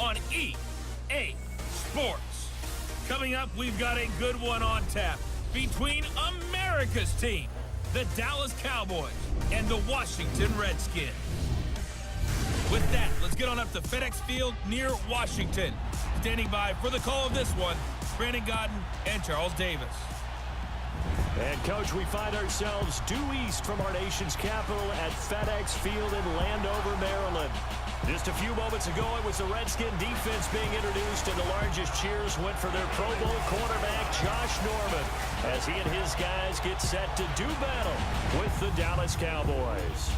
on EA Sports. Coming up, we've got a good one on tap between America's team, the Dallas Cowboys, and the Washington Redskins. With that, let's get on up to FedEx Field near Washington. Standing by for the call of this one, Brandon Godden and Charles Davis. And, Coach, we find ourselves due east from our nation's capital at FedEx Field in Landover, Maryland. Just a few moments ago, it was the Redskin defense being introduced, and the largest cheers went for their Pro Bowl cornerback, Josh Norman, as he and his guys get set to do battle with the Dallas Cowboys.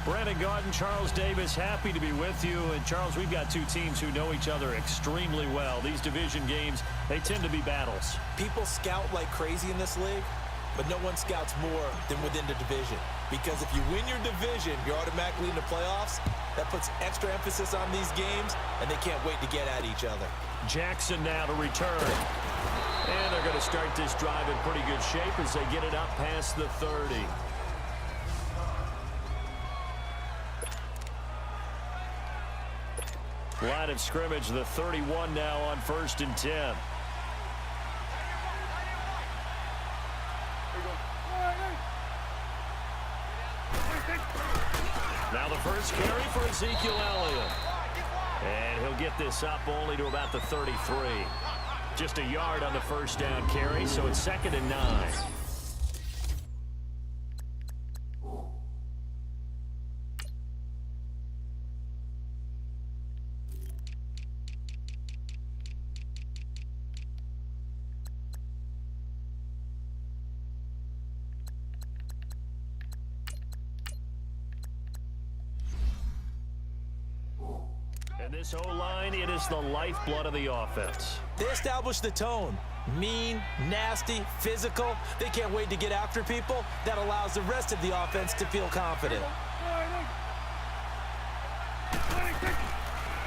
Brandon Gaudin, Charles Davis, happy to be with you. And, Charles, we've got two teams who know each other extremely well. These division games, they tend to be battles. People scout like crazy in this league, but no one scouts more than within the division. Because if you win your division, you're automatically in the playoffs. That puts extra emphasis on these games, and they can't wait to get at each other. Jackson now to return. And they're going to start this drive in pretty good shape as they get it up past the 30. Line of scrimmage, the 31 now on 1st and 10. Now the first carry for Ezekiel Elliott. And he'll get this up only to about the 33. Just a yard on the first down carry, so it's 2nd and 9. And this O-line, it is the lifeblood of the offense. They establish the tone. Mean, nasty, physical. They can't wait to get after people. That allows the rest of the offense to feel confident.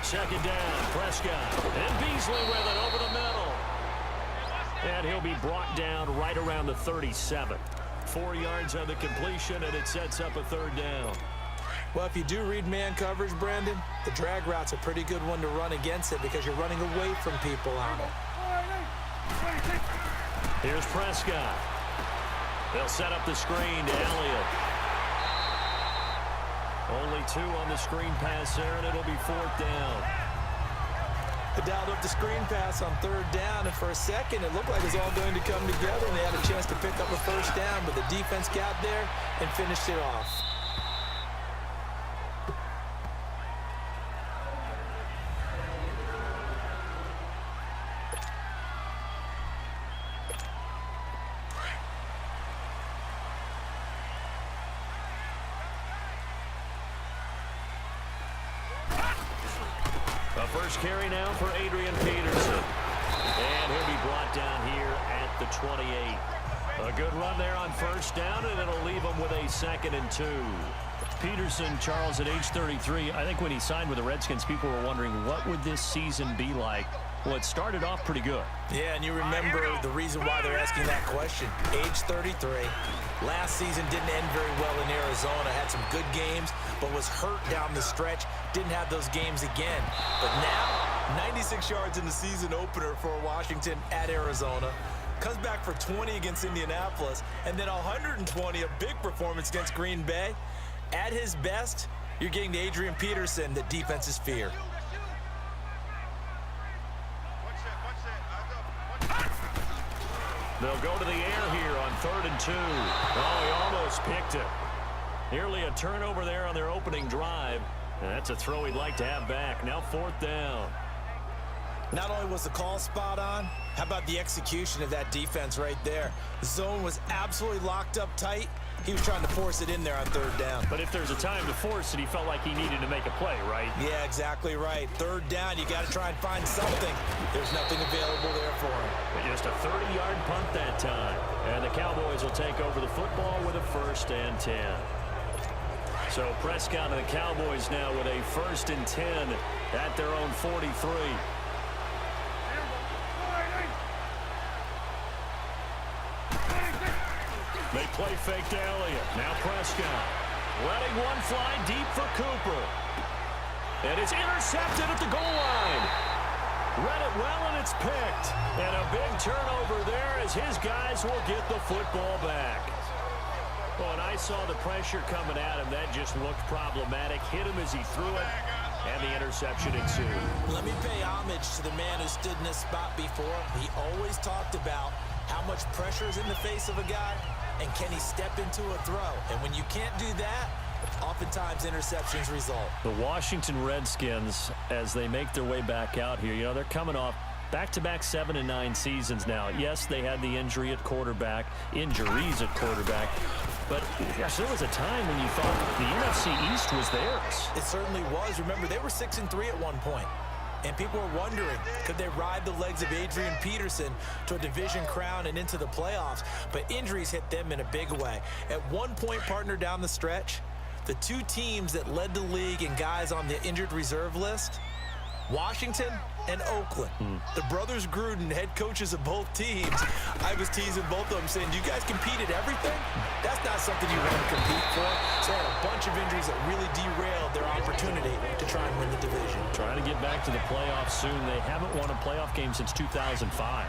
2nd down, Prescott. And Beasley with it over the middle. And he'll be brought down right around the 37. 4 yards on the completion, and it sets up a 3rd down. Well, if you do read man coverage, Brandon, the drag route's a pretty good one to run against it because you're running away from people on it. Here's Prescott. They'll set up the screen to Elliott. Only 2 on the screen pass there, and it'll be 4th down. They dialed up the screen pass on 3rd down, and for a second, it looked like it was all going to come together, and they had a chance to pick up a 1st down, but the defense got there and finished it off. First carry now for Adrian Peterson. And he'll be brought down here at the 28. A good run there on 1st down, and it'll leave him with a 2nd and 2. Peterson, Charles, at age 33, I think when he signed with the Redskins, people were wondering what would this season be like. Well, it started off pretty good. Yeah, and you remember the reason why they're asking that question. Age 33. Last season didn't end very well in Arizona. Had some good games, but was hurt down the stretch. Didn't have those games again. But now, 96 yards in the season opener for Washington at Arizona. Comes back for 20 against Indianapolis. And then 120, a big performance against Green Bay. At his best, you're getting to Adrian Peterson, the defense's fear. They'll go to the air here on 3rd and 2. Oh, he almost picked it. Nearly a turnover there on their opening drive. And that's a throw he'd like to have back. Now 4th down. Not only was the call spot on, how about the execution of that defense right there? The zone was absolutely locked up tight. He was trying to force it in there on 3rd down. But if there's a time to force it, he felt like he needed to make a play, right? Yeah, exactly right. 3rd down, you got to try and find something. There's nothing available there for him. But just a 30-yard punt that time. And the Cowboys will take over the football with a 1st and 10. So Prescott and the Cowboys now with a 1st and 10 at their own 43. They play fake to Elliott. Now Prescott letting one fly deep for Cooper. And it's intercepted at the goal line. Read it well, and it's picked. And a big turnover there as his guys will get the football back. Well, and I saw the pressure coming at him. That just looked problematic. Hit him as he threw it, and the interception ensued. Let me pay homage to the man who stood in this spot before. He always talked about how much pressure is in the face of a guy, and can he step into a throw. And when you can't do that, oftentimes interceptions result. The Washington Redskins, as they make their way back out here, they're coming off back-to-back 7 and 9 seasons now. Yes, they had the injuries at quarterback, but gosh, there was a time when you thought the NFC East was theirs. It certainly was. Remember, they were 6-3 at one point. And people were wondering, could they ride the legs of Adrian Peterson to a division crown and into the playoffs? But injuries hit them in a big way. At one point, partner, down the stretch, the two teams that led the league in guys on the injured reserve list, Washington and Oakland. The brothers Gruden, head coaches of both teams, I was teasing both of them saying, do you guys compete at everything? That's not something you want to compete for. So they had a bunch of injuries that really derailed their opportunity to try and win the division. Trying to get back to the playoffs soon. They haven't won a playoff game since 2005.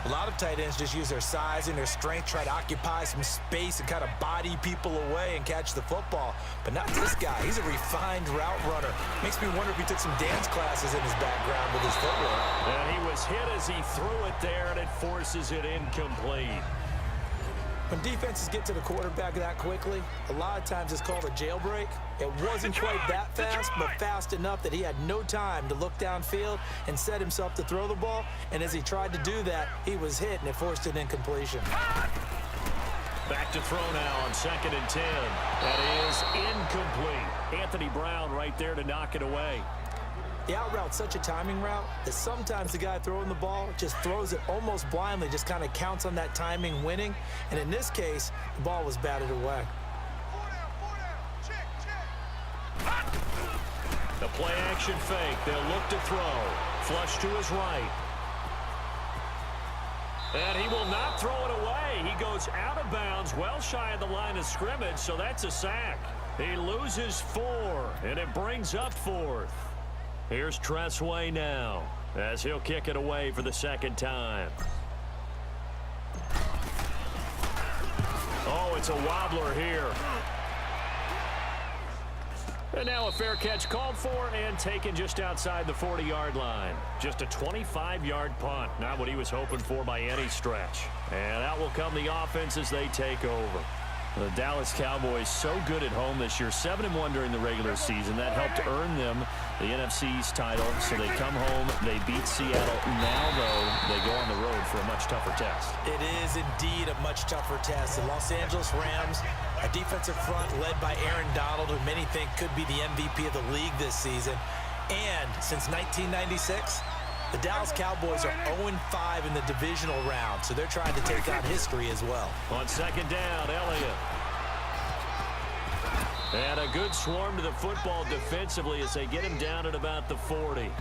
A lot of tight ends just use their size and their strength, try to occupy some space and kind of body people away and catch the football. But not this guy. He's a refined route runner. Makes me wonder if he took some dance classes in his background with his footwork. And he was hit as he threw it there, and it forces it incomplete. When defenses get to the quarterback that quickly, a lot of times it's called a jailbreak. It wasn't quite that fast, but fast enough that he had no time to look downfield and set himself to throw the ball. And as he tried to do that, he was hit, and it forced an incompletion. Back to throw now on 2nd and 10. That is incomplete. Anthony Brown right there to knock it away. The out route's such a timing route that sometimes the guy throwing the ball just throws it almost blindly, just kind of counts on that timing winning. And in this case, the ball was batted away. The play action fake. They'll look to throw. Flush to his right. And he will not throw it away. He goes out of bounds, well shy of the line of scrimmage, so that's a sack. He loses 4, and it brings up 4th. Here's Tressway now, as he'll kick it away for the second time. Oh, it's a wobbler here. And now a fair catch called for and taken just outside the 40-yard line. Just a 25-yard punt, not what he was hoping for by any stretch. And out will come the offense as they take over. The Dallas Cowboys so good at home this year, 7-1 during the regular season. That helped earn them the NFC East title. So they come home, they beat Seattle. Now, though, they go on the road for a much tougher test. It is indeed a much tougher test. The Los Angeles Rams, a defensive front led by Aaron Donald, who many think could be the MVP of the league this season. And since 1996, the Dallas Cowboys are 0-5 in the divisional round, so they're trying to take on history as well. On 2nd down, Elliott. And a good swarm to the football defensively as they get him down at about the 40.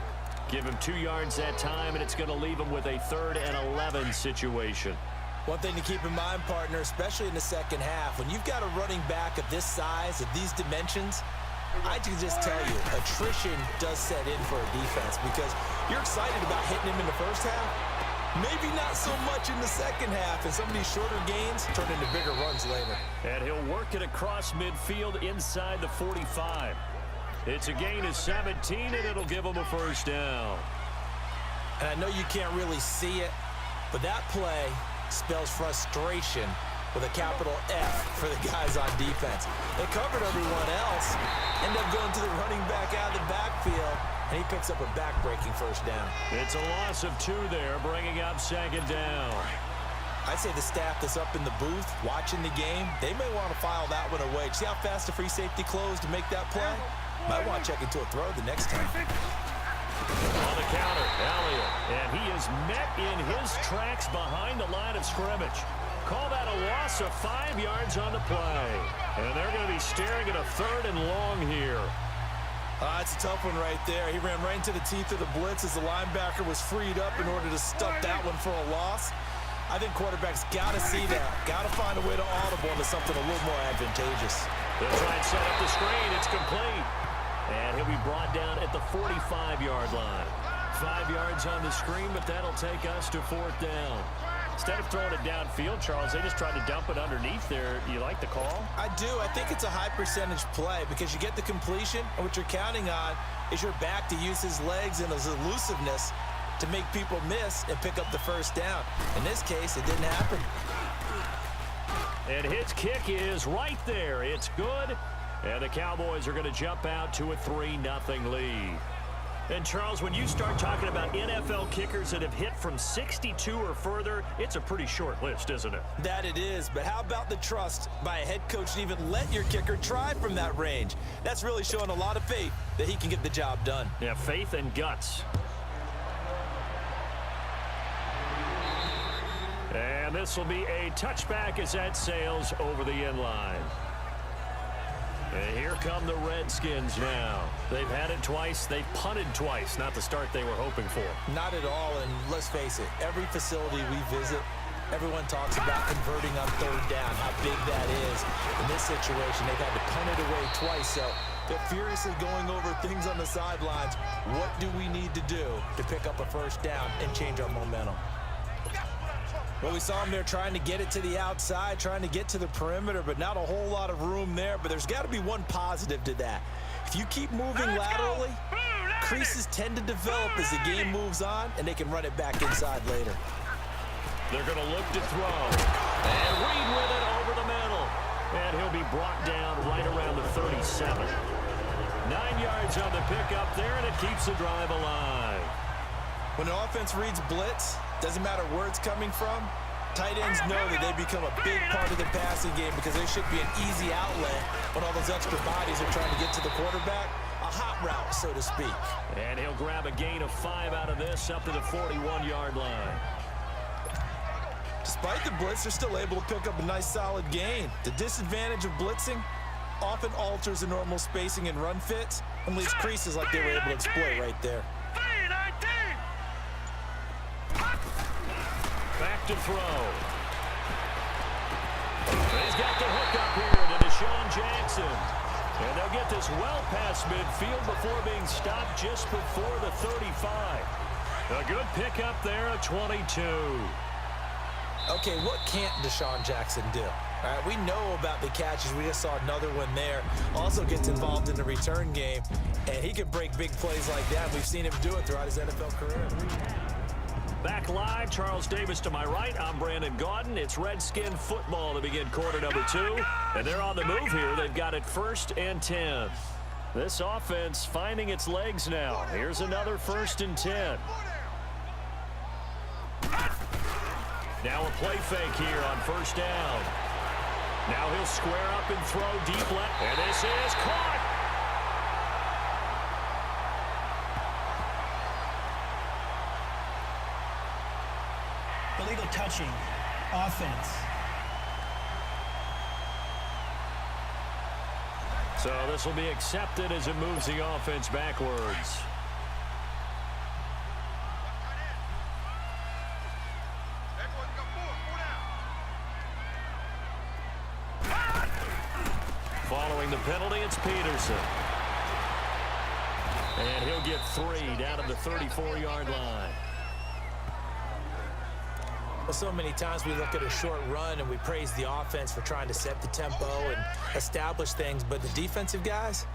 Give him 2 yards that time, and it's going to leave him with a 3rd and 11 situation. One thing to keep in mind, partner, especially in the second half, when you've got a running back of this size, of these dimensions, I can just tell you, attrition does set in for a defense because you're excited about hitting him in the first half. Maybe not so much in the second half, and some of these shorter gains turn into bigger runs later. And he'll work it across midfield inside the 45. It's a gain of 17, and it'll give him a first down. And I know you can't really see it, but that play spells frustration with a capital F for the guys on defense. They covered everyone else, end up going to the running back out of the backfield, and he picks up a back-breaking first down. It's a loss of 2 there, bringing up 2nd down. I'd say the staff that's up in the booth watching the game, they may want to file that one away. See how fast the free safety closed to make that play? Might want to check into a throw the next time. On the counter, Elliott, and he is met in his tracks behind the line of scrimmage. Call that a loss of 5 yards on the play. And they're going to be staring at a 3rd and long here. It's a tough one right there. He ran right into the teeth of the blitz as the linebacker was freed up in order to stuff that one for a loss. I think quarterbacks got to see that. Got to find a way to audible into something a little more advantageous. They'll try and set up the screen. It's complete. And he'll be brought down at the 45-yard line. 5 yards on the screen, but that'll take us to 4th down. Instead of throwing it downfield, Charles, they just tried to dump it underneath there. You like the call? I do. I think it's a high percentage play because you get the completion, and what you're counting on is your back to use his legs and his elusiveness to make people miss and pick up the first down. In this case, it didn't happen. And his kick is right there. It's good. And the Cowboys are going to jump out to a 3-0 lead. And, Charles, when you start talking about NFL kickers that have hit from 62 or further, it's a pretty short list, isn't it? That it is, but how about the trust by a head coach to even let your kicker try from that range? That's really showing a lot of faith that he can get the job done. Yeah, faith and guts. And this will be a touchback as that sails over the end line. And here come the Redskins now. They've had it twice. They've punted twice. Not the start they were hoping for. Not at all, and let's face it, every facility we visit, everyone talks about converting on 3rd down, how big that is. In this situation, they've had to punt it away twice, so they're furiously going over things on the sidelines. What do we need to do to pick up a first down and change our momentum? Well, we saw him there trying to get it to the outside, trying to get to the perimeter, but not a whole lot of room there. But there's got to be one positive to that. If you keep moving laterally, creases tend to develop as the game moves on, and they can run it back inside later. They're going to look to throw. And Reed with it over the middle. And he'll be brought down right around the 37. 9 yards on the pickup there, and it keeps the drive alive. When an offense reads blitz, doesn't matter where it's coming from, tight ends know that they become a big part of the passing game because there should be an easy outlet when all those extra bodies are trying to get to the quarterback. A hot route, so to speak. And he'll grab a gain of 5 out of this up to the 41-yard line. Despite the blitz, they're still able to pick up a nice solid gain. The disadvantage of blitzing often alters the normal spacing and run fits and leaves creases like they were able to exploit right there. Back to throw. He's got the hook up here to Deshaun Jackson. And they'll get this well past midfield before being stopped just before the 35. A good pickup there at 22. Okay, what can't Deshaun Jackson do? All right, we know about the catches. We just saw another one there. Also gets involved in the return game, and he can break big plays like that. We've seen him do it throughout his NFL career. Back live, Charles Davis to my right. I'm Brandon Gaudin. It's Redskin football to begin quarter number 2. And they're on the move here. They've got it 1st and 10. This offense finding its legs now. Here's another 1st and 10. Now a play fake here on 1st down. Now he'll square up and throw deep left. And this is caught. Illegal touching, offense. So this will be accepted as it moves the offense backwards. Following the penalty, it's Peterson. And he'll get 3 down at the 34-yard line. Well, so many times we look at a short run and we praise the offense for trying to set the tempo and establish things, but the defensive guys,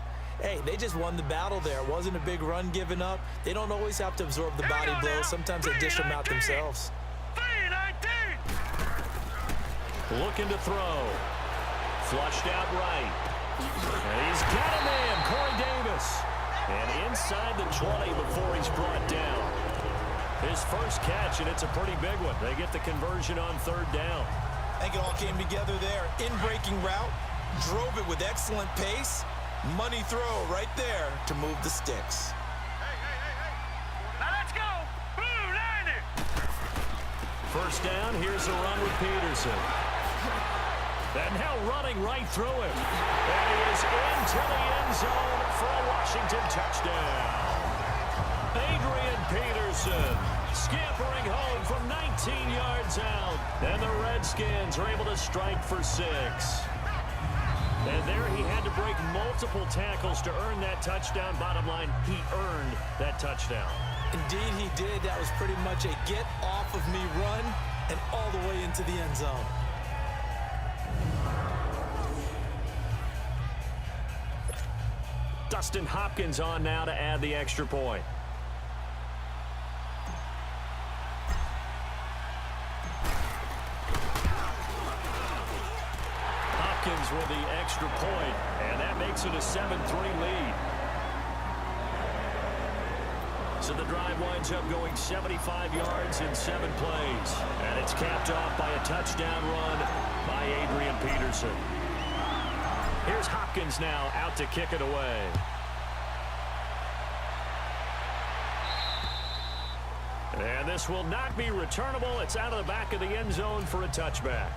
hey, they just won the battle there. It wasn't a big run given up. They don't always have to absorb the body blows. Sometimes they dish them out themselves. Looking to throw. Flushed out right. And he's got a man, Corey Davis. And inside the 20 before he's brought down. His first catch, and it's a pretty big one. They get the conversion on 3rd down. I think it all came together there. In-breaking route, drove it with excellent pace. Money throw right there to move the sticks. Now let's go. Blue 90. 1st down, here's a run with Peterson. And now running right through him. And he is into the end zone for a Washington touchdown. Adrian Peterson scampering home from 19 yards out. And the Redskins are able to strike for 6. And there he had to break multiple tackles to earn that touchdown. Bottom line, he earned that touchdown. Indeed he did. That was pretty much a get off of me run and all the way into the end zone. Dustin Hopkins on now to add the extra point. Hopkins with the extra point, and that makes it a 7-3 lead. So the drive winds up going 75 yards in 7 plays, and it's capped off by a touchdown run by Adrian Peterson. Here's Hopkins now out to kick it away. And this will not be returnable. It's out of the back of the end zone for a touchback.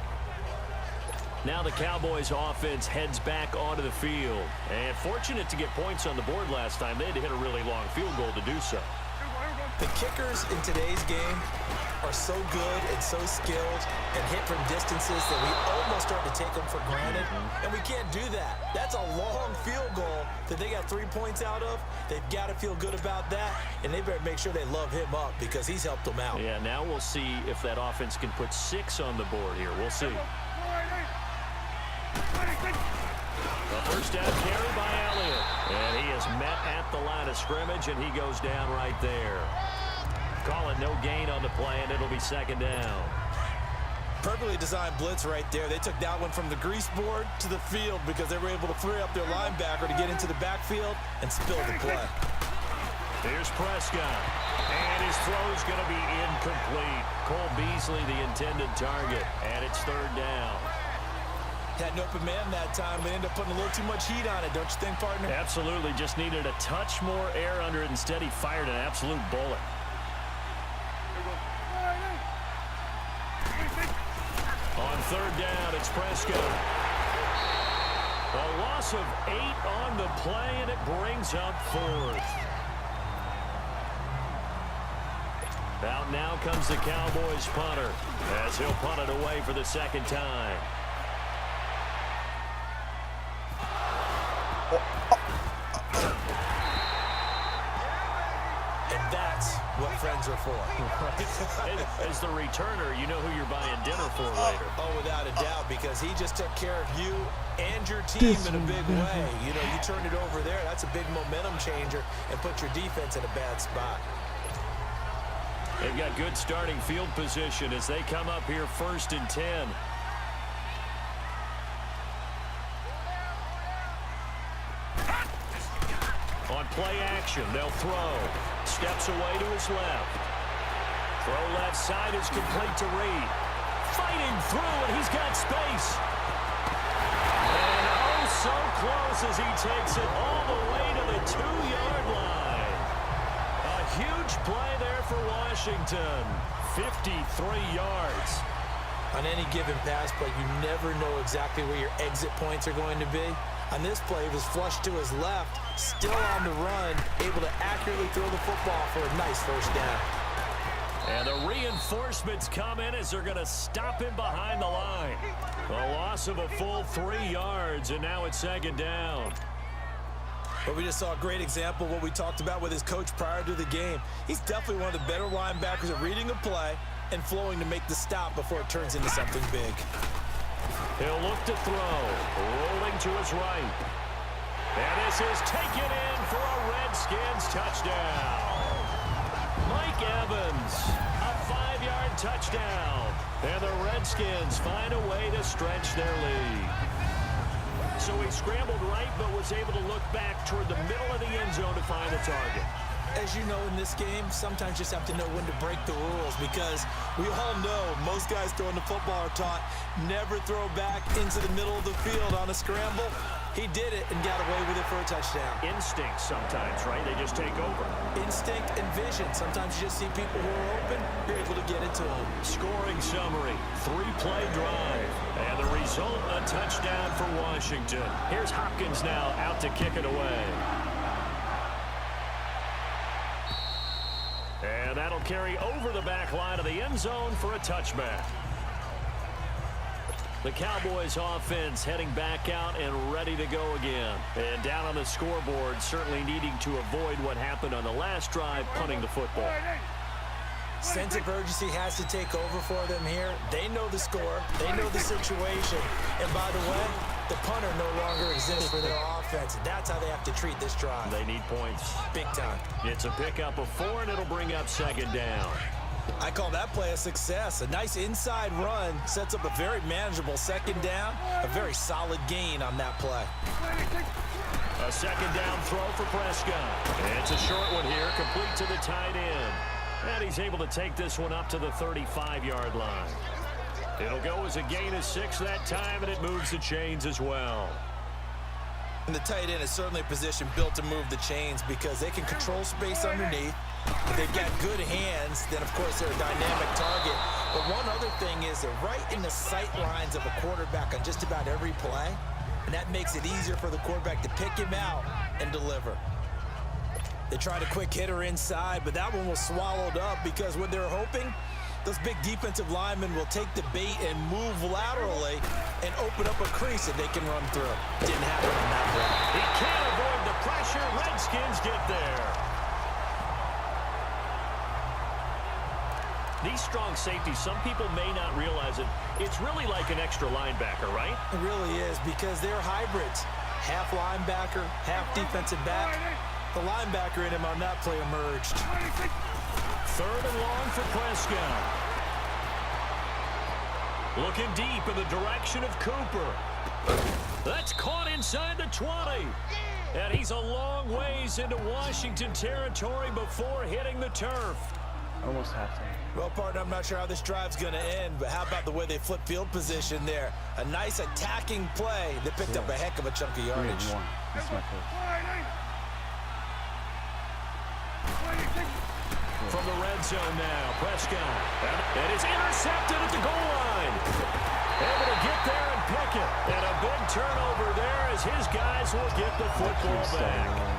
Now the Cowboys offense heads back onto the field. And fortunate to get points on the board last time. They had to hit a really long field goal to do so. The kickers in today's game are so good and so skilled and hit from distances that we almost start to take them for granted. And we can't do that. That's a long field goal that they got 3 points out of. They've got to feel good about that, and they better make sure they love him up because he's helped them out. Yeah, now we'll see if that offense can put 6 on the board here. We'll see. A first down carry by Elliott. And he is met at the line of scrimmage, and he goes down right there. Call it no gain on the play, and it'll be second down. Perfectly designed blitz right there. They took that one from the grease board to the field because they were able to free up their linebacker to get into the backfield and spill the play. Here's Prescott. And his throw's going to be incomplete. Cole Beasley, the intended target, and it's third down. Had an open man that time, but ended up putting a little too much heat on it, don't you think, partner? Absolutely. Just needed a touch more air under it. Instead, he fired an absolute bullet. On third down, it's Prescott. A loss of 8 on the play, and it brings up 4th. Out now comes the Cowboys punter as he'll punt it away for the second time. And that's what friends are for. As the returner, you know who you're buying dinner for later. Oh, without a doubt, because he just took care of you and your team in a big way. You know, you turned it over there. That's a big momentum changer and put your defense in a bad spot. They've got good starting field position as they come up here 1st and 10. On play action, they'll throw. Steps away to his left. Throw left side is complete to Reed. Fighting through, and he's got space. And oh, so close as he takes it all the way to the 2-yard line. A huge play there for Washington. 53 yards. On any given pass play, you never know exactly where your exit points are going to be. On this play, it was flushed to his left, still on the run, able to accurately throw the football for a nice first down. And the reinforcements come in as they're going to stop him behind the line. A loss of a full 3 yards, and now it's second down. But we just saw a great example of what we talked about with his coach prior to the game. He's definitely one of the better linebackers at reading a play and flowing to make the stop before it turns into something big. He'll look to throw, rolling to his right. And this is taken in for a Redskins touchdown. Mike Evans, a 5-yard touchdown. And the Redskins find a way to stretch their lead. So he scrambled right, but was able to look back toward the middle of the end zone to find the target. As you know, in this game, sometimes you just have to know when to break the rules because we all know most guys throwing the football are taught never throw back into the middle of the field on a scramble. He did it and got away with it for a touchdown. Instinct sometimes, right? They just take over. Instinct and vision. Sometimes you just see people who are open, you're able to get it to them. Scoring summary, 3-play drive. And the result, a touchdown for Washington. Here's Hopkins now out to kick it away. And that'll carry over the back line of the end zone for a touchback. The Cowboys offense heading back out and ready to go again. And down on the scoreboard, certainly needing to avoid what happened on the last drive, punting the football. Sense of urgency has to take over for them here. They know the score. They know the situation. And by the way, the punter no longer exists for their offense. And that's how they have to treat this drive. They need points. Big time. It's a pickup of 4, and it'll bring up second down. I call that play a success. A nice inside run sets up a very manageable second down. A very solid gain on that play. A second down throw for Prescott. It's a short one here, complete to the tight end. And he's able to take this one up to the 35-yard line. It'll go as a gain of 6 that time, and it moves the chains as well. And the tight end is certainly a position built to move the chains because they can control space underneath. If they've got good hands, then, of course, they're a dynamic target. But one other thing is they're right in the sight lines of a quarterback on just about every play, and that makes it easier for the quarterback to pick him out and deliver. They tried a quick hitter inside, but that one was swallowed up because when they're hoping, those big defensive linemen will take the bait and move laterally and open up a crease that they can run through. Didn't happen on that play. He can't avoid the pressure. Redskins get there. These strong safeties, some people may not realize it. It's really like an extra linebacker, right? It really is because they're hybrids. Half linebacker, half defensive back. The linebacker in him on that play emerged. 3rd and long for Prescott. Looking deep in the direction of Cooper. That's caught inside the 20. And he's a long ways into Washington territory before hitting the turf. Almost halftime. Well, partner, I'm not sure how this drive's going to end, but how about the way they flip field position there? A nice attacking play that picked up a heck of a chunk of yardage. 3-1. That's my first. From the red zone now, Prescott. And it's intercepted at the goal line. Able to get there and pick it. And a big turnover there as his guys will get the football back.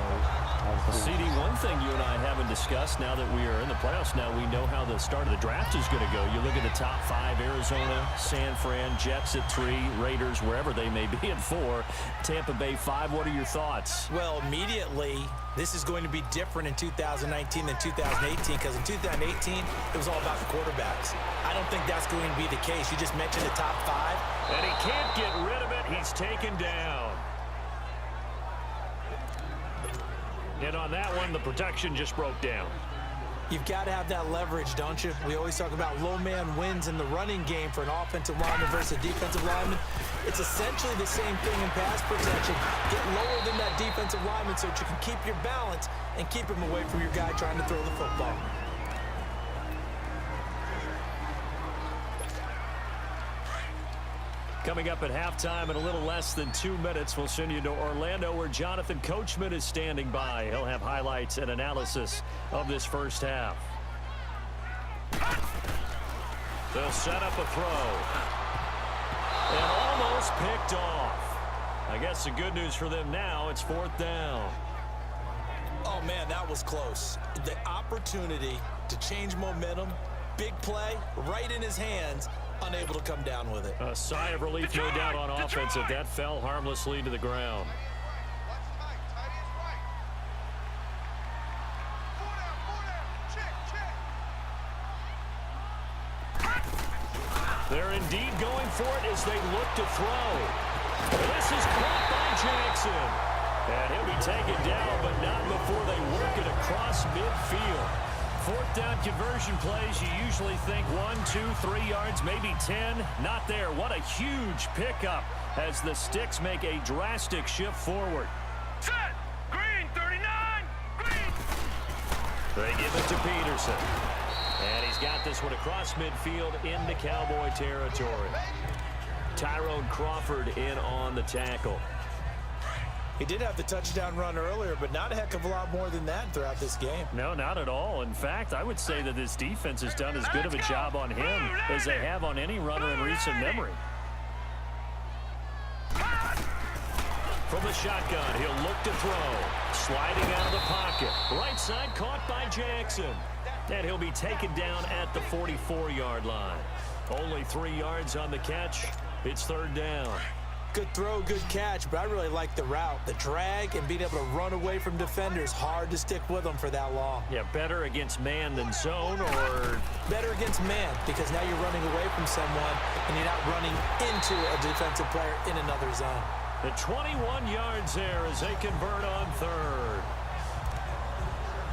CD, one thing you and I haven't discussed now that we are in the playoffs, now we know how the start of the draft is going to go. You look at the top 5, Arizona, San Fran, Jets at 3, Raiders, wherever they may be at 4, Tampa Bay 5. What are your thoughts? Well, immediately, this is going to be different in 2019 than 2018 because in 2018, it was all about the quarterbacks. I don't think that's going to be the case. You just mentioned the top 5. And he can't get rid of it. He's taken down. And on that one, the protection just broke down. You've got to have that leverage, don't you? We always talk about low man wins in the running game for an offensive lineman versus a defensive lineman. It's essentially the same thing in pass protection. Get lower than that defensive lineman so that you can keep your balance and keep him away from your guy trying to throw the football. Coming up at halftime in a little less than 2 minutes, we'll send you to Orlando where Jonathan Coachman is standing by. He'll have highlights and analysis of this first half. They'll set up a throw. And almost picked off. I guess the good news for them now, it's 4th down. Oh, man, that was close. The opportunity to change momentum, big play, right in his hands, unable to come down with it. A sigh of relief, no doubt, on offense if that fell harmlessly to the ground. They're indeed going for it as they look to throw. This is caught by Jackson. And he'll be taken down, but not before they work it across midfield. 4th down conversion plays, you usually think 1, 2, 3 yards, maybe 10. Not there. What a huge pickup as the Sticks make a drastic shift forward. Set! Green, 39! Green! They give it to Peterson. And he's got this one across midfield into Cowboy territory. Tyrone Crawford in on the tackle. He did have the touchdown run earlier, but not a heck of a lot more than that throughout this game. No, not at all. In fact, I would say that this defense has done as good of a job on him as they have on any runner in recent memory. From the shotgun, he'll look to throw. Sliding out of the pocket. Right side caught by Jackson. And he'll be taken down at the 44-yard line. Only 3 yards on the catch. It's third down. Good throw, good catch, but I really like the route. The drag and being able to run away from defenders, hard to stick with them for that long. Yeah, better against man than zone, or? Better against man, because now you're running away from someone and you're not running into a defensive player in another zone. The 21 yards there as they convert on third.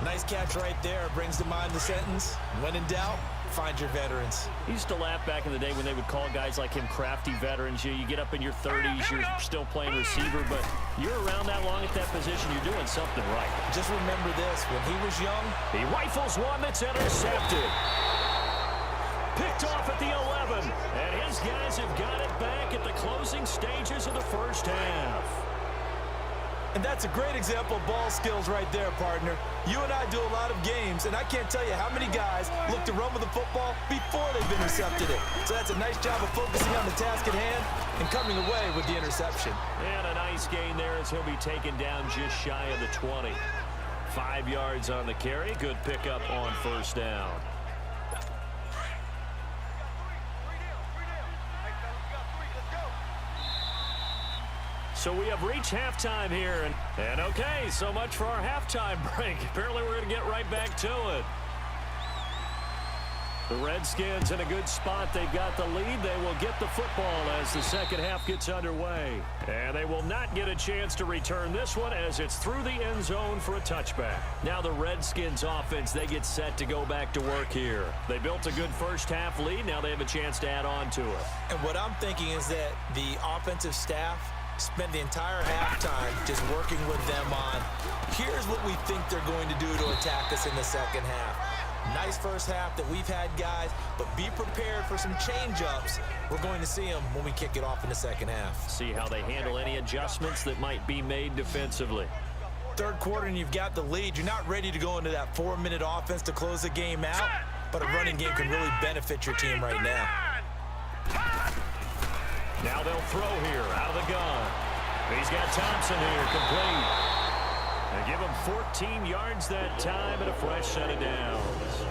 Nice catch right there. Brings to mind the sentence, when in doubt, find your veterans. He used to laugh back in the day when they would call guys like him crafty veterans. You get up in your 30s, you're still playing receiver, but you're around that long at that position, you're doing something right. Just remember this, when he was young, he rifles one that's intercepted. Picked off at the 11, and his guys have got it back at the closing stages of the first half. and that's a great example of ball skills right there, partner. You and I do a lot of games, and I can't tell you how many guys look to run with the football before they've intercepted it. So that's a nice job of focusing on the task at hand and coming away with the interception. And a nice gain there as he'll be taken down just shy of the 20. 5 yards on the carry. Good pickup on first down. So we have reached halftime here. And okay, so much for our halftime break. Apparently we're going to get right back to it. The Redskins in a good spot. They've got the lead. They will get the football as the second half gets underway. And they will not get a chance to return this one as it's through the end zone for a touchback. Now the Redskins offense, they get set to go back to work here. They built a good first half lead. Now they have a chance to add on to it. And what I'm thinking is that the offensive staff spent the entire halftime just working with them on, here's what we think they're going to do to attack us in the second half. Nice first half that we've had, guys, but be prepared for some change-ups. We're going to see them when we kick it off in the second half. See how they handle any adjustments that might be made defensively. Third quarter and you've got the lead. You're not ready to go into that 4-minute offense to close the game out, but a running game can really benefit your team right now. Now they'll throw here out of the gun. He's got Thompson here, complete. They give him 14 yards that time and a fresh set of downs.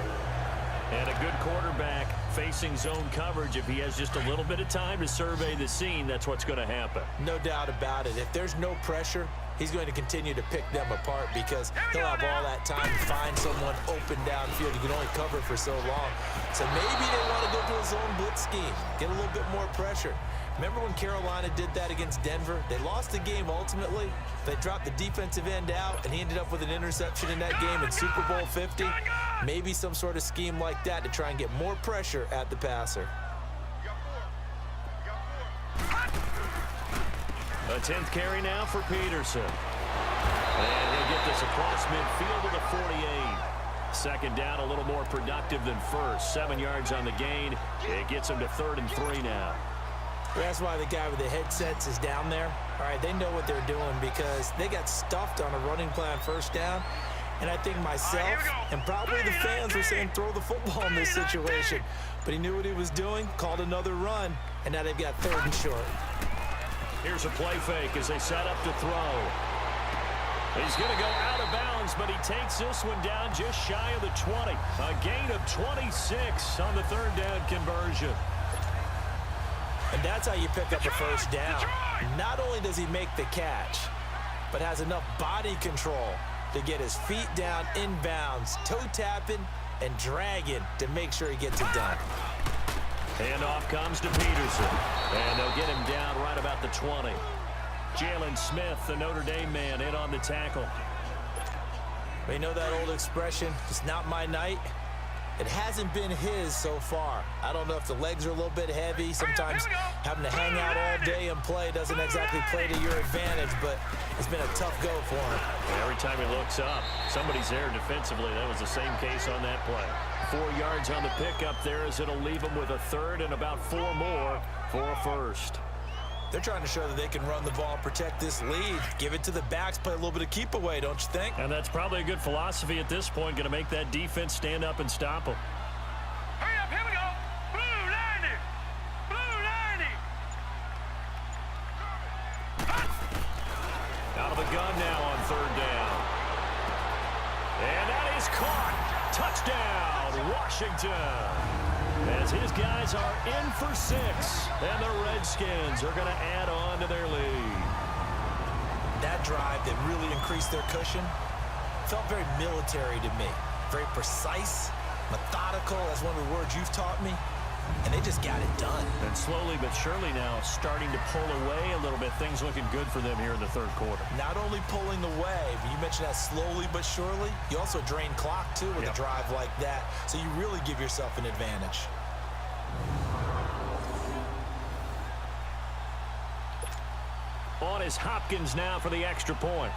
And a good quarterback facing zone coverage. If he has just a little bit of time to survey the scene, that's what's going to happen. No doubt about it. If there's no pressure, he's going to continue to pick them apart because he'll have all that time to find someone open downfield. You can only cover for so long. So maybe they want to go to a zone blitz scheme, get a little bit more pressure. Remember when Carolina did that against Denver? They lost the game ultimately. They dropped the defensive end out, and he ended up with an interception in that game in Super Bowl 50. Maybe some sort of scheme like that to try and get more pressure at the passer. A 10th carry now for Peterson. And he'll get this across midfield to the 48. Second down, a little more productive than first. 7 yards on the gain. It gets him to 3rd and 3 now. That's why the guy with the headsets is down there. All right, they know what they're doing because they got stuffed on a running play on first down. And I think myself and probably the fans were saying throw the football in this situation. But he knew what he was doing, called another run, and now they've got 3rd and short. Here's a play fake as they set up to throw. He's going to go out of bounds, but he takes this one down just shy of the 20. A gain of 26 on the 3rd down conversion. And that's how you pick up a first down. Not only does he make the catch, but has enough body control to get his feet down inbounds, toe tapping and dragging to make sure he gets it done. Handoff comes to Peterson. And they'll get him down right about the 20. Jalen Smith, the Notre Dame man, in on the tackle. You know that old expression, it's not my night? It hasn't been his so far. I don't know if the legs are a little bit heavy. Sometimes having to hang out all day and play doesn't exactly play to your advantage, but it's been a tough go for him. Every time he looks up, somebody's there defensively. That was the same case on that play. 4 yards on the pickup there as it'll leave him with a 3rd and about 4 more for a first. They're trying to show that they can run the ball, protect this lead, give it to the backs, play a little bit of keep away, don't you think? And that's probably a good philosophy at this point, going to make that defense stand up and stop them. Hurry up, here we go. Blue 90. Blue 90. Out of the gun now on 3rd down. And that is is caught. Touchdown, Washington. As his guys are in for 6, and the Redskins are going to add on to their lead. That drive that really increased their cushion felt very military to me. Very precise, methodical. That's one of the words you've taught me. And they just got it done. And slowly but surely now starting to pull away a little bit. Things looking good for them here in the third quarter. Not only pulling away, but you mentioned that slowly but surely. You also drain clock, too, with a drive like that. So you really give yourself an advantage. On is Hopkins now for the extra point.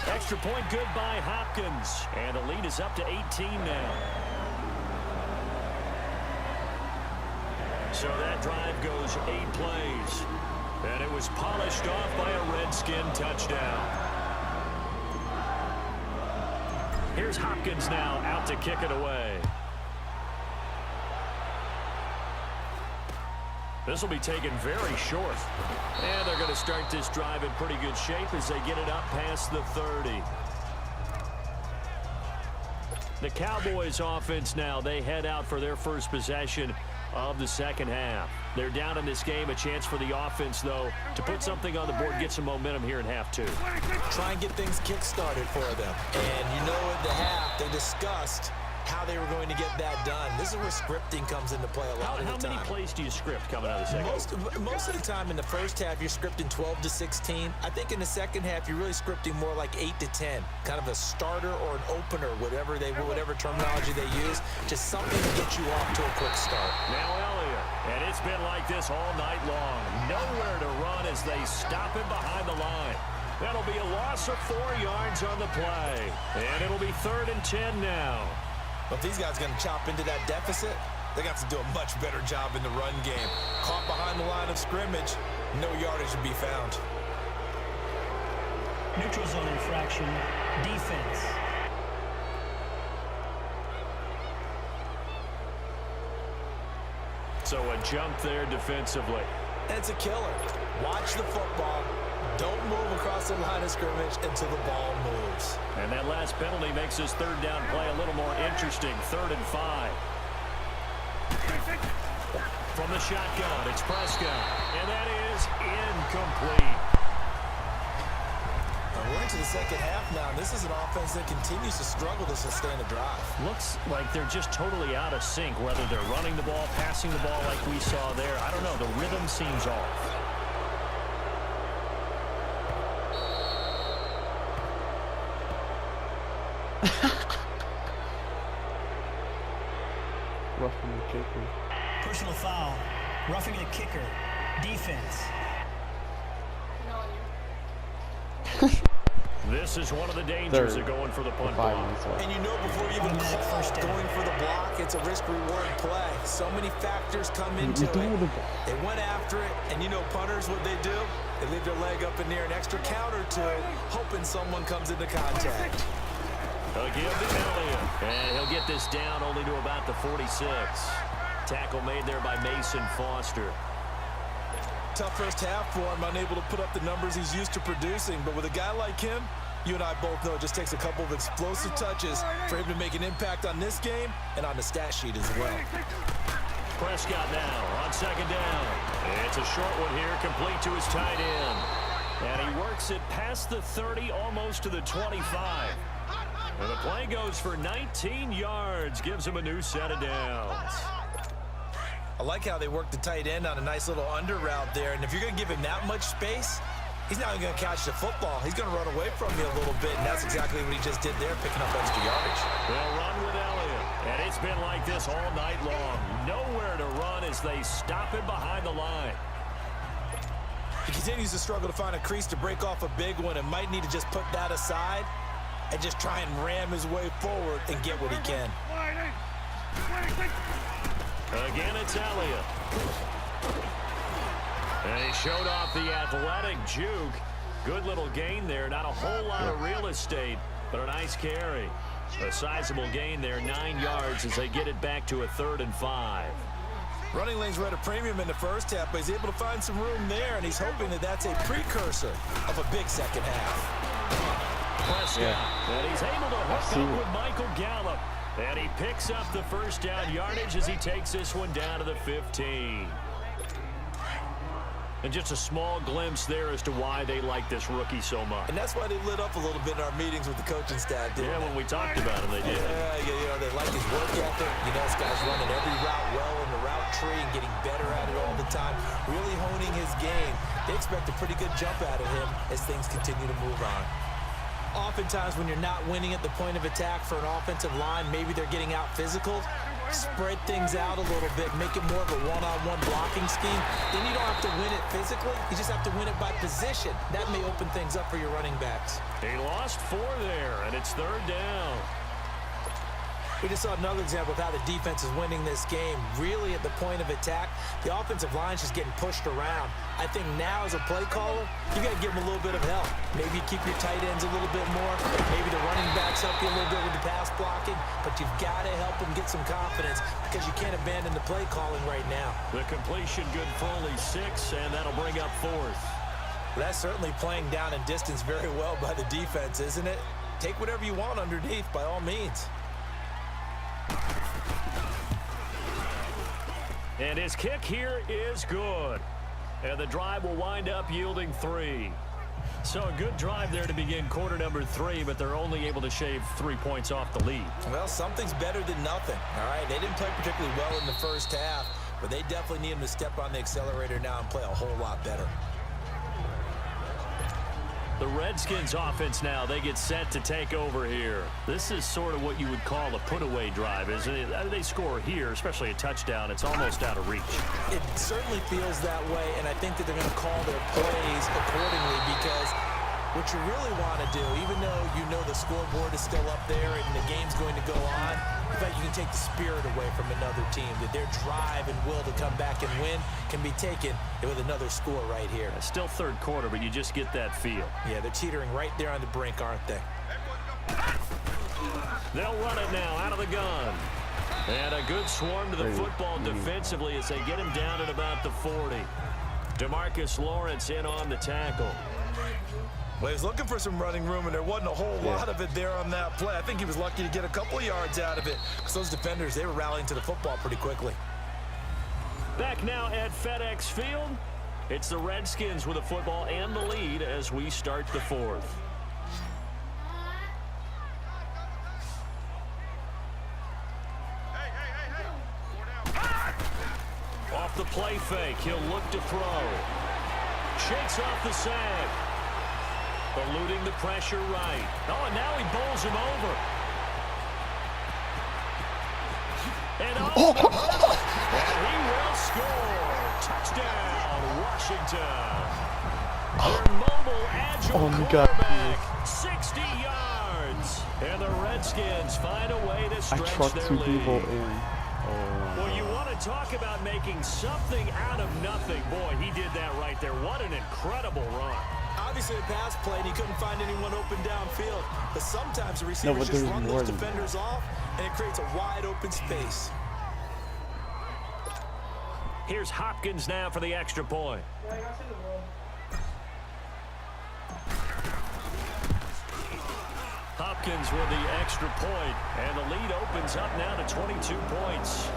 Extra point good by Hopkins. And the lead is up to 18 now. So that drive goes 8 plays. And it was polished off by a Redskin touchdown. Here's Hopkins now out to kick it away. This will be taken very short. And they're going to start this drive in pretty good shape as they get it up past the 30. The Cowboys offense now, they head out for their first possession of the second half. They're down in this game. A chance for the offense, though, to put something on the board, get some momentum here in half 2. Try and get things kick-started for them. And you know at the half, they discussed how they were going to get that done. This is where scripting comes into play a lot of the time. How many plays do you script coming out of the second? Most of the time in the first half, you're scripting 12 to 16. I think in the second half, you're really scripting more like 8 to 10. Kind of a starter or an opener, whatever terminology they use. Just something to get you off to a quick start. Now Elliott, and it's been like this all night long. Nowhere to run as they stop him behind the line. That'll be a loss of 4 yards on the play. And it'll be 3rd and 10 now. But if these guys are going to chop into that deficit, they're going to have to do a much better job in the run game. Caught behind the line of scrimmage, no yardage to be found. Neutral zone infraction, defense. So a jump there defensively. And it's a killer. Watch the football. Don't move across the line of scrimmage until the ball moves. And that last penalty makes this third down play a little more interesting. 3rd and 5. From the shotgun, it's Prescott. And that is incomplete. We're into the second half now, and this is an offense that continues to struggle to sustain a drive. Looks like they're just totally out of sync, whether they're running the ball, passing the ball like we saw there. I don't know. The rhythm seems off. Roughing the kicker. Personal foul. Roughing the kicker. Defense. This is one of the dangers of going for the punt block. And you know before you even call going for the block, it's a risk-reward play. So many factors come into it. They went after it, and you know punters, what they do? They leave their leg up in the air, an extra count or two, hoping someone comes into contact. They'll give to Elliott, and he'll get this down only to about the 46. Tackle made there by Mason Foster. Tough first half for him, unable to put up the numbers he's used to producing. But with a guy like him, you and I both know it just takes a couple of explosive touches for him to make an impact on this game and on the stat sheet as well. Prescott now on second down. It's a short one here, complete to his tight end. And he works it past the 30, almost to the 25. And the play goes for 19 yards, gives him a new set of downs. I like how they work the tight end on a nice little under route there. And if you're going to give him that much space, he's not going to catch the football. He's going to run away from you a little bit, and that's exactly what he just did there, picking up extra yardage. They'll run with Elliott, and it's been like this all night long. Nowhere to run as they stop him behind the line. He continues to struggle to find a crease to break off a big one and might need to just put that aside and just try and ram his way forward and get what he can. Again, it's Elliott. And he showed off the athletic juke. Good little gain there. Not a whole lot of real estate, but a nice carry. A sizable gain there, 9 yards as they get it back to a 3rd and 5. Running lanes were at a premium in the first half, but he's able to find some room there, and he's hoping that that's a precursor of a big second half. Prescott, and he's able to hook up with Michael Gallup. And he picks up the first down yardage as he takes this one down to the 15. And just a small glimpse there as to why they like this rookie so much. And that's why they lit up a little bit in our meetings with the coaching staff, didn't they? When we talked about him, they did. Yeah, they like his work ethic. This guy's running every route well in the route tree and getting better at it all the time, really honing his game. They expect a pretty good jump out of him as things continue to move on. Oftentimes when you're not winning at the point of attack for an offensive line, maybe they're getting out physical. Spread things out a little bit, make it more of a one-on-one blocking scheme. Then you don't have to win it physically. You just have to win it by position. That may open things up for your running backs. He lost 4 there, and it's 3rd down. We just saw another example of how the defense is winning this game. Really at the point of attack, the offensive line's just getting pushed around. I think now as a play caller, you got to give them a little bit of help. Maybe keep your tight ends a little bit more. Maybe the running backs help you a little bit with the pass blocking. But you've got to help them get some confidence because you can't abandon the play calling right now. The completion good for only 6, and that'll bring up 4th. That's certainly playing down in distance very well by the defense, isn't it? Take whatever you want underneath by all means. And his kick here is good. And the drive will wind up yielding 3. So a good drive there to begin quarter number 3, but they're only able to shave 3 points off the lead. Well, something's better than nothing, all right? They didn't play particularly well in the first half, but they definitely need him to step on the accelerator now and play a whole lot better. The Redskins offense now, they get set to take over here. This is sort of what you would call a put-away drive, isn't it? They score here, especially a touchdown. It's almost out of reach. It certainly feels that way, and I think that they're going to call their plays accordingly because what you really want to do, even though you know the scoreboard is still up there and the game's going to go on, in fact, you can take the spirit away from another team, that their drive and will to come back and win can be taken with another score right here. It's still 3rd quarter, but you just get that feel. Yeah, they're teetering right there on the brink, aren't they? They'll run it now out of the gun. And a good swarm to the football defensively as they get him down at about the 40. DeMarcus Lawrence in on the tackle. Well, he was looking for some running room, and there wasn't a whole lot of it there on that play. I think he was lucky to get a couple of yards out of it because those defenders, they were rallying to the football pretty quickly. Back now at FedEx Field, it's the Redskins with the football and the lead as we start the 4th. Off the play fake, he'll look to throw. Shakes off the sack. Eluding the pressure right. Oh, and now he bowls him over. And and he will score. Touchdown, Washington. Their mobile, agile quarterback, 60 yards. And the Redskins find a way to stretch their lead. Well, you want to talk about making something out of nothing. Boy, he did that right there. What an incredible run. Obviously, a pass play, and he couldn't find anyone open downfield. But sometimes the receivers just run those defenders off, and it creates a wide-open space. Here's Hopkins now for the extra point. Hopkins with the extra point, and the lead opens up now to 22 points.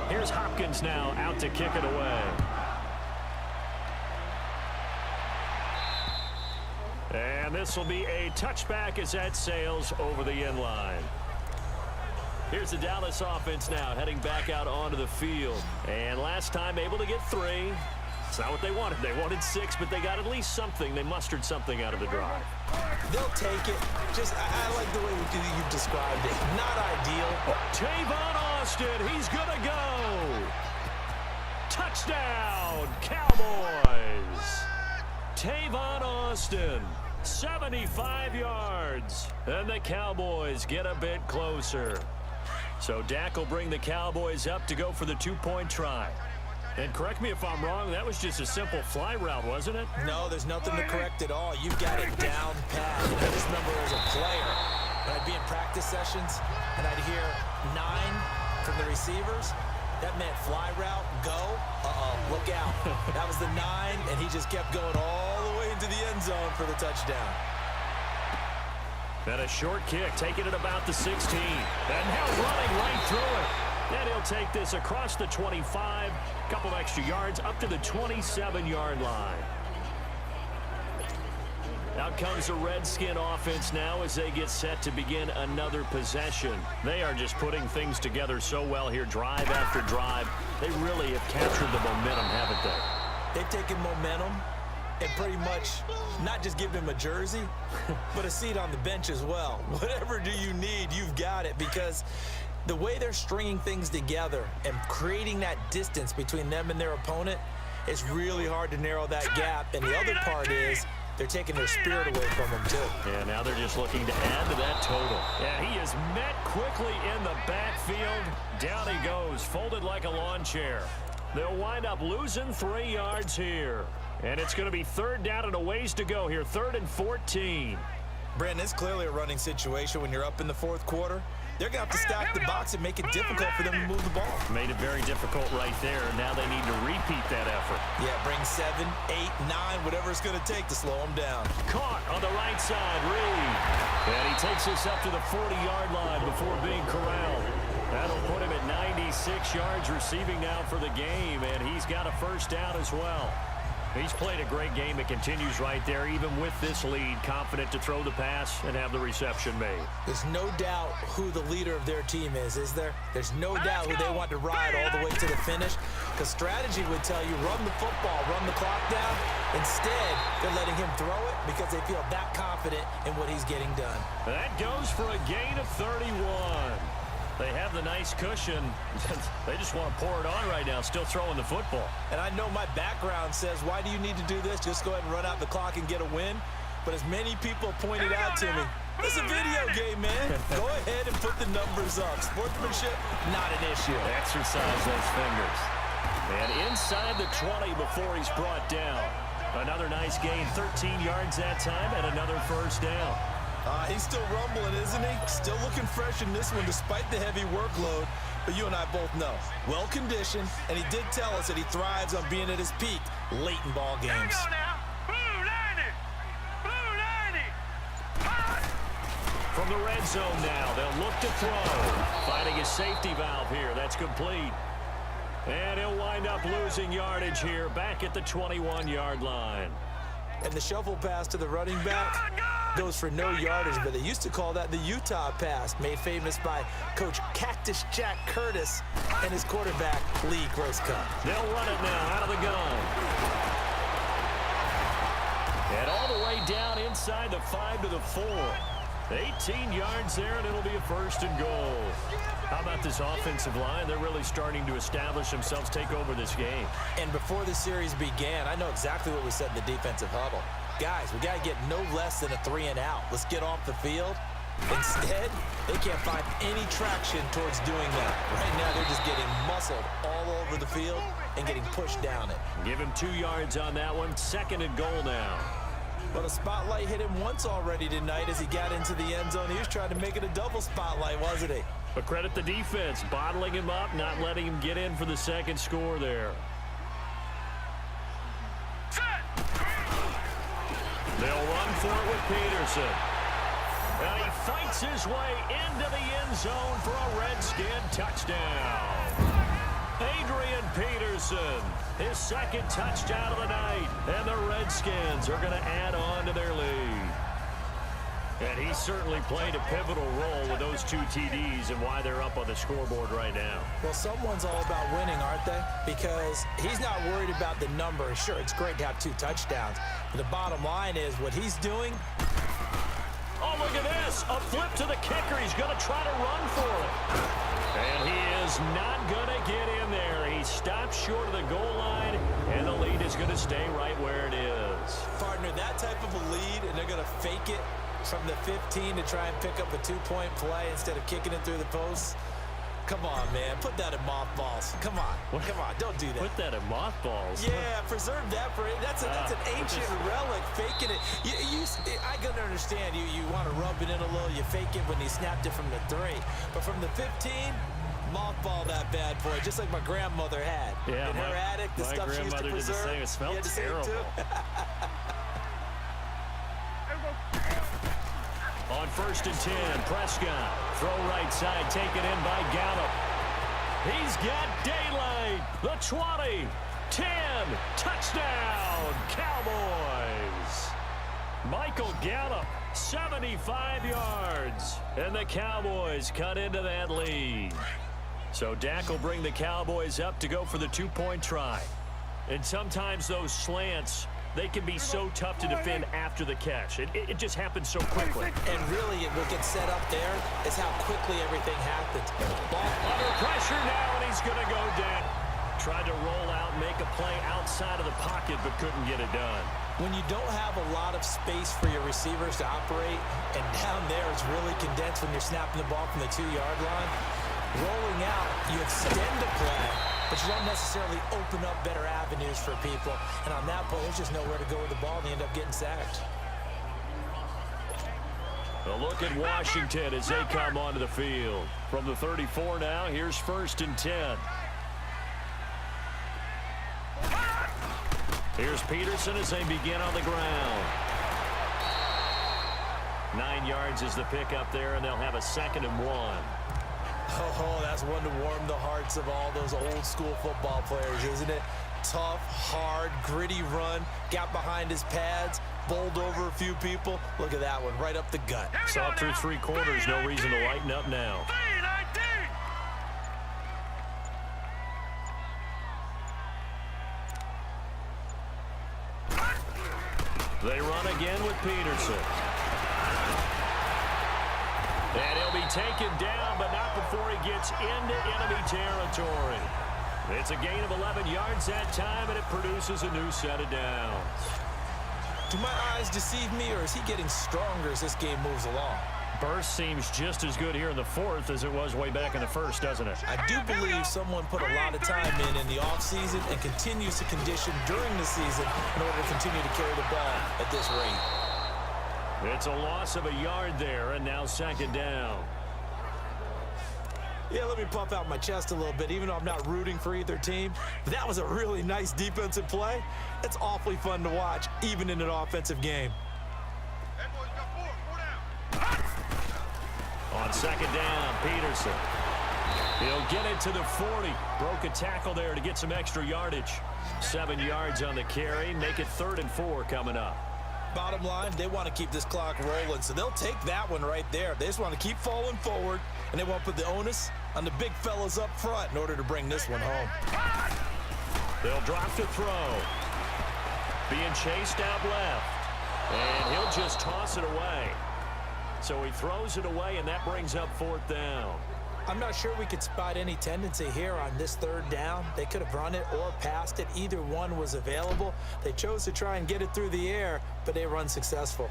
Here's Hopkins now out to kick it away. And this will be a touchback as that sails over the end line. Here's the Dallas offense now heading back out onto the field. And last time able to get 3. It's not what they wanted. They wanted 6, but they got at least something. They mustered something out of the drive. They'll take it. Just, I like the way you've described it. Not ideal. Tavon Austin, he's going to go. Touchdown, Cowboys. Tavon Austin, 75 yards. And the Cowboys get a bit closer. So Dak will bring the Cowboys up to go for the two-point try. And correct me if I'm wrong, that was just a simple fly route, wasn't it? No, there's nothing to correct at all. You've got it down pat. I just remember as a player, when I'd be in practice sessions and I'd hear 9 from the receivers, that meant fly route, go, look out. That was the 9, and he just kept going all the way into the end zone for the touchdown. And a short kick, taking it about the 16. And now running right through it. And he'll take this across the 25, couple extra yards, up to the 27-yard line. Out comes the Redskin offense now as they get set to begin another possession. They are just putting things together so well here, drive after drive. They really have captured the momentum, haven't they? They've taken momentum and pretty much not just given him a jersey, but a seat on the bench as well. Whatever do you need, you've got it, because the way they're stringing things together and creating that distance between them and their opponent, it's really hard to narrow that gap. And the other part is they're taking their spirit away from them, too. Yeah, now they're just looking to add to that total. Yeah, he is met quickly in the backfield. Down he goes, folded like a lawn chair. They'll wind up losing 3 yards here. And it's going to be 3rd down and a ways to go here, 3rd and 14. Brandon, it's clearly a running situation when you're up in the 4th quarter. They're going to have to stack the box and make it difficult for them to move the ball. Made it very difficult right there. Now they need to repeat that effort. Yeah, bring 7, 8, 9, whatever it's going to take to slow them down. Caught on the right side, Reed. And he takes us up to the 40-yard line before being corralled. That'll put him at 96 yards receiving now for the game, and he's got a 1st down as well. He's played a great game. It continues right there, even with this lead, confident to throw the pass and have the reception made. There's no doubt who the leader of their team is there? There's no doubt who they want to ride all the way to the finish, because strategy would tell you run the football, run the clock down. Instead, they're letting him throw it because they feel that confident in what he's getting done. That goes for a gain of 31. They have the nice cushion. They just want to pour it on right now, still throwing the football. And I know my background says, why do you need to do this? Just go ahead and run out the clock and get a win. But as many people pointed out to me, it's a video game, man. Go ahead and put the numbers up. Sportsmanship, not an issue. Exercise those fingers. And inside the 20 before he's brought down. Another nice gain, 13 yards that time, and another 1st down. He's still rumbling, isn't he? Still looking fresh in this one despite the heavy workload. But you and I both know, well-conditioned, and he did tell us that he thrives on being at his peak late in ball games. From the red zone now, they'll look to throw. Finding his safety valve here. That's complete. And he'll wind up losing yardage here, back at the 21-yard line. And the shuffle pass to the running back goes for no yardage, but they used to call that the Utah pass, made famous by Coach Cactus Jack Curtis and his quarterback, Lee Grosscup. They'll run it now out of the gun. And all the way down inside the 5 to the 4. 18 yards there, and it'll be a 1st and goal. How about this offensive line? They're really starting to establish themselves, take over this game. And before the series began, I know exactly what we said in the defensive huddle. Guys, we got to get no less than a 3 and out. Let's get off the field. Instead, they can't find any traction towards doing that. Right now, they're just getting muscled all over the field and getting pushed down it. Give him 2 yards on that one. 2nd and goal now. But a spotlight hit him once already tonight as he got into the end zone. He was trying to make it a double spotlight, wasn't he? But credit the defense, bottling him up, not letting him get in for the 2nd score there. They'll run for it with Peterson. And he fights his way into the end zone for a Redskin touchdown. Adrian Peterson, his 2nd touchdown of the night. And the Redskins are going to add on to their lead. And he certainly played a pivotal role with those 2 TDs and why they're up on the scoreboard right now. Well, someone's all about winning, aren't they? Because he's not worried about the number. Sure, it's great to have 2 touchdowns. But the bottom line is what he's doing. Oh, look at this. A flip to the kicker. He's going to try to run for it. And he is not going to get in there. He stops short of the goal line, and the lead is going to stay right where it is. Partner, that type of a lead, and they're going to fake it from the 15 to try and pick up a 2-point play instead of kicking it through the posts. come on, man. Put that in mothballs. Come on. What? Come on. Don't do that. Put that in mothballs? Yeah, preserve that for that's an ancient relic. Faking it. I can understand you want to rub it in a little. You fake it when he snapped it from the 3. But from the 15, mothball that bad boy, just like my grandmother had. Yeah, in her attic, the stuff she used to preserve. Did the same. It smelled terrible. On 1st and 10, Prescott. Throw right side, taken in by Gallup. He's got daylight. The 20, 10, touchdown, Cowboys. Michael Gallup, 75 yards. And the Cowboys cut into that lead. So Dak will bring the Cowboys up to go for the 2-point try. And sometimes those slants, they can be so tough to defend after the catch. It just happens so quickly. And really, what gets set up there is how quickly everything happens. Ball under pressure now, and he's going to go down. Tried to roll out, make a play outside of the pocket, but couldn't get it done. When you don't have a lot of space for your receivers to operate, and down there it's really condensed when you're snapping the ball from the 2-yard line, rolling out, you extend the play, but you don't necessarily open up better avenues for people. And on that point, there's just nowhere to go with the ball, and they end up getting sacked. A look at Washington as they come onto the field. From the 34 now, here's 1st and 10. Here's Peterson as they begin on the ground. 9 yards is the pickup there, and they'll have a 2nd and 1. Oh, that's one to warm the hearts of all those old school football players, isn't it? Tough, hard, gritty run, got behind his pads, bowled over a few people. Look at that one, right up the gut. Saw through 3 quarters, no reason to lighten up now. They run again with Peterson. And he'll be taken down, but not before he gets into enemy territory. It's a gain of 11 yards that time, and it produces a new set of downs. Do my eyes deceive me, or is he getting stronger as this game moves along? Burst seems just as good here in the 4th as it was way back in the 1st, doesn't it? I do believe someone put a lot of time in the offseason and continues to condition during the season in order to continue to carry the ball at this rate. It's a loss of a yard there, and now 2nd down. Yeah, let me puff out my chest a little bit, even though I'm not rooting for either team. But that was a really nice defensive play. It's awfully fun to watch, even in an offensive game. On 2nd down, Peterson. He'll get it to the 40. Broke a tackle there to get some extra yardage. 7 yards on the carry. Make it 3rd and 4 coming up. Bottom line, they want to keep this clock rolling, so they'll take that one right there. They just want to keep falling forward, and they want to put the onus on the big fellas up front in order to bring this one home. They'll drop to throw. Being chased out left. And he'll just toss it away. So he throws it away, and that brings up 4th down. I'm not sure we could spot any tendency here on this 3rd down. They could have run it or passed it. Either one was available. They chose to try and get it through the air, but they were unsuccessful.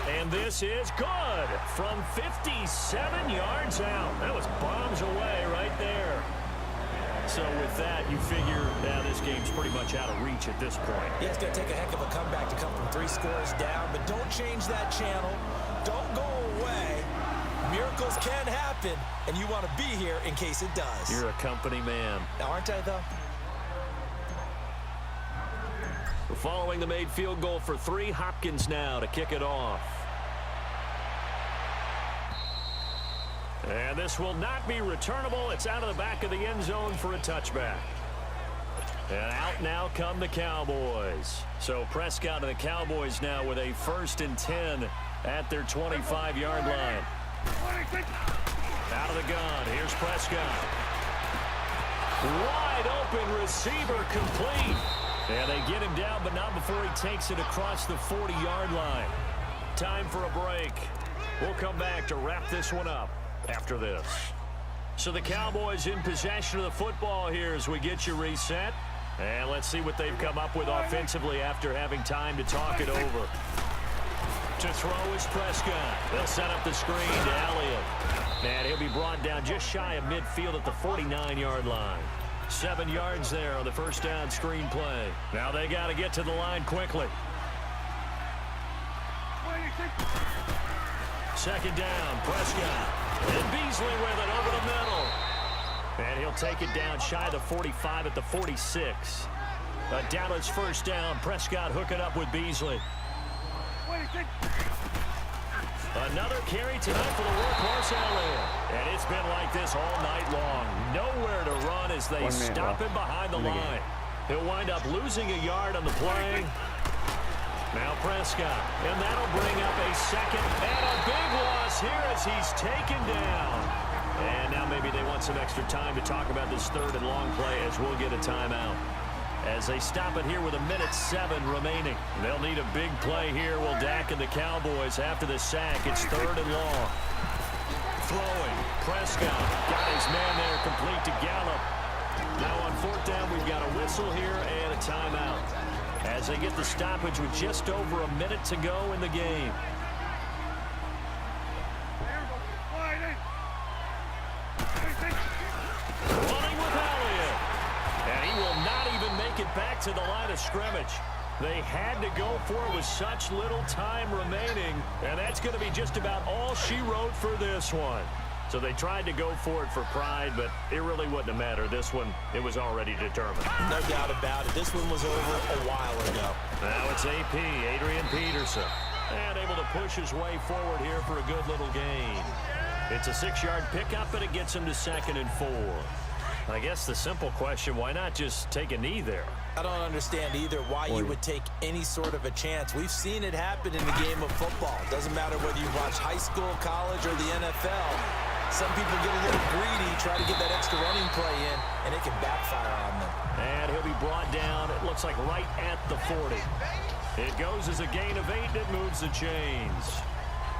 And this is good from 57 yards out. That was bombs away right there. So with that, you figure now this game's pretty much out of reach at this point. Yeah, it's going to take a heck of a comeback to come from 3 scores down, but don't change that channel. Don't go away. Miracles can happen, and you want to be here in case it does. You're a company man. Aren't I, though? Following the made field goal for 3, Hopkins now to kick it off. And this will not be returnable. It's out of the back of the end zone for a touchback. And out now come the Cowboys. So Prescott and the Cowboys now with a 1st and 10 at their 25-yard line. Out of the gun. Here's Prescott. Wide open receiver complete. And they get him down, but not before he takes it across the 40-yard line. Time for a break. We'll come back to wrap this one up after this. So the Cowboys in possession of the football here as we get you reset. And let's see what they've come up with offensively after having time to talk it over. To throw is Prescott. They'll set up the screen to Elliott. And he'll be brought down just shy of midfield at the 49-yard line. 7 yards there on the first down screen play. Now they got to get to the line quickly. Second down, Prescott. And Beasley with it over the middle. And he'll take it down shy of the 45 at the 46. A Dallas first down. Prescott hooking up with Beasley. Another carry tonight for the workhorse Elliott. And it's been like this all night long. Nowhere to run as they stop him behind the line. He'll wind up losing a yard on the play. Now Prescott. And that'll bring up a second and a big loss here as he's taken down. And now maybe they want some extra time to talk about this third and long play as we'll get a timeout. As they stop it here with 1:07 remaining. They'll need a big play here. Will Dak and the Cowboys after the sack. It's third and long. Throwing. Prescott got his man there complete to Gallup. Now on fourth down, we've got a whistle here and a timeout. As they get the stoppage with just over a minute to go in the game. Running with Elliott. And he will not even make it back to the line of scrimmage. They had to go for it with such little time remaining. And that's going to be just about all she wrote for this one. So they tried to go for it for pride, but it really wouldn't have mattered. This one, it was already determined. No doubt about it. This one was over a while ago. Now it's AP, Adrian Peterson. And able to push his way forward here for a good little gain. It's a 6-yard pickup, and it gets him to 2nd and 4. I guess the simple question, why not just take a knee there? I don't understand either why you would take any sort of a chance. We've seen it happen in the game of football. Doesn't matter whether you watch high school, college, or the NFL. Some people get a little greedy, try to get that extra running play in, and it can backfire on them. And he'll be brought down, it looks like right at the 40. It goes as a gain of 8, and it moves the chains.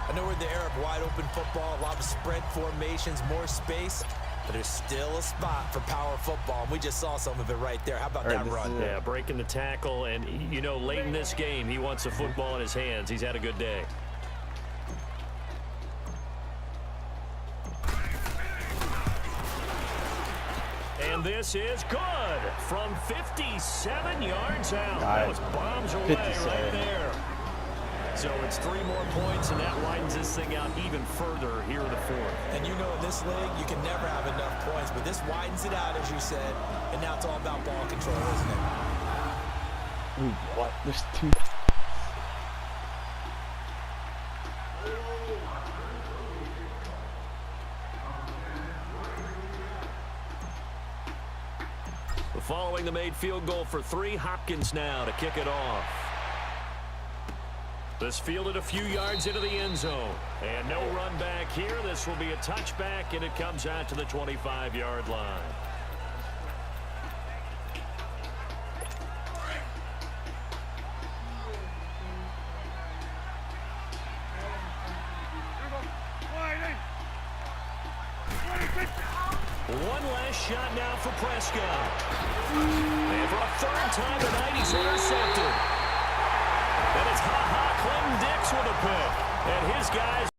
I know we're in the era of wide-open football, a lot of spread formations, more space, but there's still a spot for power football, and we just saw some of it right there. How about that run? Yeah, breaking the tackle, and, you know, late in this game, he wants the football in his hands. He's had a good day. And this is good from 57 yards out. Those bombs away right there. So it's 3 more points, and that widens this thing out even further here in the fourth. And you know in this league, you can never have enough points, but this widens it out, as you said, and now it's all about ball control, isn't it? Ooh, what? There's 2. Following the made field goal for 3, Hopkins now to kick it off. This fielded a few yards into the end zone. And no run back here. This will be a touchback, and it comes out to the 25-yard line. One last shot now for Prescott. And for a 3rd time tonight, he's intercepted. And it's Clinton Dix with a pick. And his guys